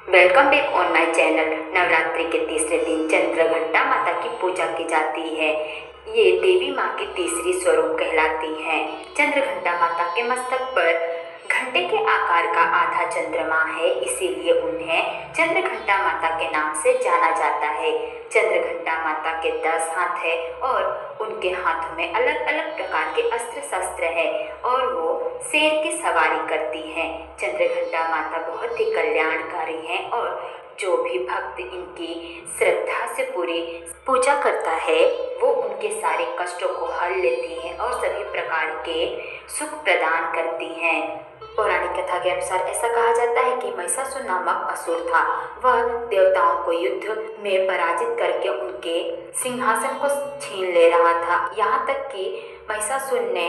Welcome back on my channel. Navratri के तीसरे दिन चंद्रघंटा माता की पूजा की जाती है। ये देवी माँ की तीसरी स्वरूप कहलाती हैं। चंद्रघंटा माता के मस्तक पर घंटे के आकार का आधा चंद्रमा है, इसीलिए उन्हें चंद्रघंटा माता के नाम से जाना जाता है। चंद्रघंटा माता के 10 हाथ है और उनके हाथों में अलग अलग प्रकार के अस्त्र शस्त्र है और वो शेर की सवारी करती हैं। चंद्रघंटा माता बहुत ही कल्याणकारी हैं और जो भी भक्त इनकी श्रद्धा से पूरी पूजा करता है वो उनके सारे कष्टों को हल लेती हैं और सभी प्रकार के सुख प्रदान करती हैं। पौराणिक कथा के अनुसार ऐसा कहा जाता है कि महिषासुर नामक असुर था। वह देवताओं को युद्ध में पराजित करके उनके सिंहासन को छीन ले रहा था। यहाँ तक कि महिषासुर ने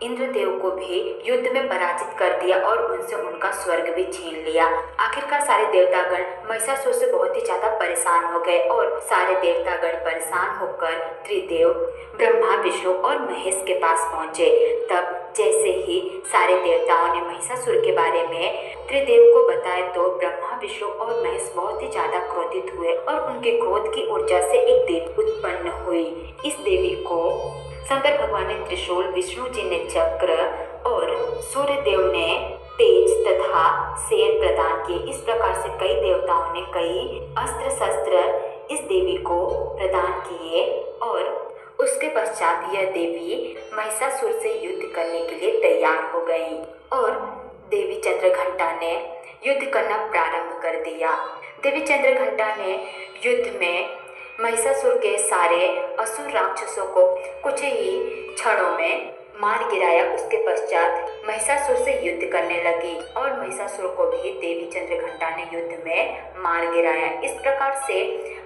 इंद्रदेव को भी युद्ध में पराजित कर दिया और उनसे उनका स्वर्ग भी छीन लिया। आखिरकार सारे देवतागण महिषासुर से बहुत ही ज्यादा परेशान हो गए और सारे देवतागण परेशान होकर त्रिदेव ब्रह्मा, विष्णु और महेश के पास पहुंचे। तब जैसे ही सारे देवताओं ने महिषासुर के बारे में त्रिदेव को बताया तो ब्रह्मा, विष्णु और महेश बहुत ही ज्यादा क्रोधित हुए और उनके क्रोध की ऊर्जा से एक देवी उत्पन्न हुई। इस देवी को शंकर भगवान ने त्रिशूल, विष्णु जी ने चक्र और सूर्य देव ने तेज तथा शेर प्रदान किए। इस प्रकार से कई देवताओं ने कई अस्त्र शस्त्र इस देवी को प्रदान किए और उसके पश्चात यह देवी महिषासुर से युद्ध करने के लिए तैयार हो गई और देवी चंद्रघंटा ने युद्ध करना प्रारंभ कर दिया। देवी चंद्रघंटा ने युद्ध में महिषासुर के सारे असुर राक्षसों को कुछ ही क्षणों में मार गिराया। उसके पश्चात महिषासुर से युद्ध करने लगी और महिषासुर को भी देवी चंद्रघंटा ने युद्ध में मार गिराया। इस प्रकार से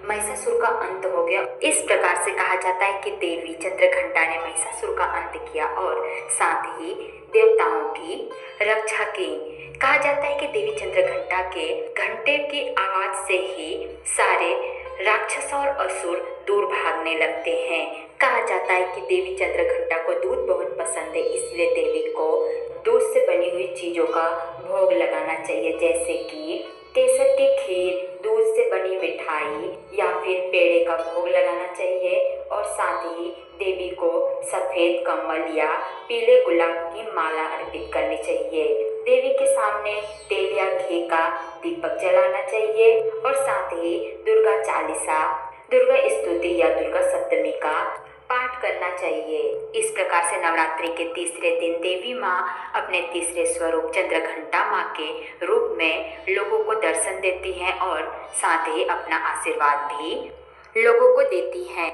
महिषासुर का अंत हो गया। इस प्रकार से कहा जाता है कि देवी चंद्रघंटा ने महिषासुर का अंत किया और साथ ही देवताओं की रक्षा की। कहा जाता है कि देवी चंद्रघंटा के घंटे की आवाज से ही सारे राक्षस और असुर दूर भागने लगते हैं। कहा जाता है कि देवी चंद्रघंटा को दूध बहुत पसंद है, इसलिए देवी को दूध से बनी हुई चीजों का भोग लगाना चाहिए, जैसे कि केसर की खीर, दूध से बनी मिठाई या फिर पेड़े का भोग लगाना चाहिए और साथ ही देवी को सफेद कमल या पीले गुलाब की माला अर्पित करनी चाहिए। देवी के सामने तेल या घी का दीपक जलाना चाहिए और साथ ही दुर्गा चालीसा, दुर्गा स्तुति या दुर्गा सप्तमी का पाठ करना चाहिए। इस प्रकार से नवरात्रि के तीसरे दिन देवी माँ अपने तीसरे स्वरूप चंद्रघंटा माँ के रूप में लोगों को दर्शन देती हैं और साथ ही अपना आशीर्वाद भी लोगों को देती हैं।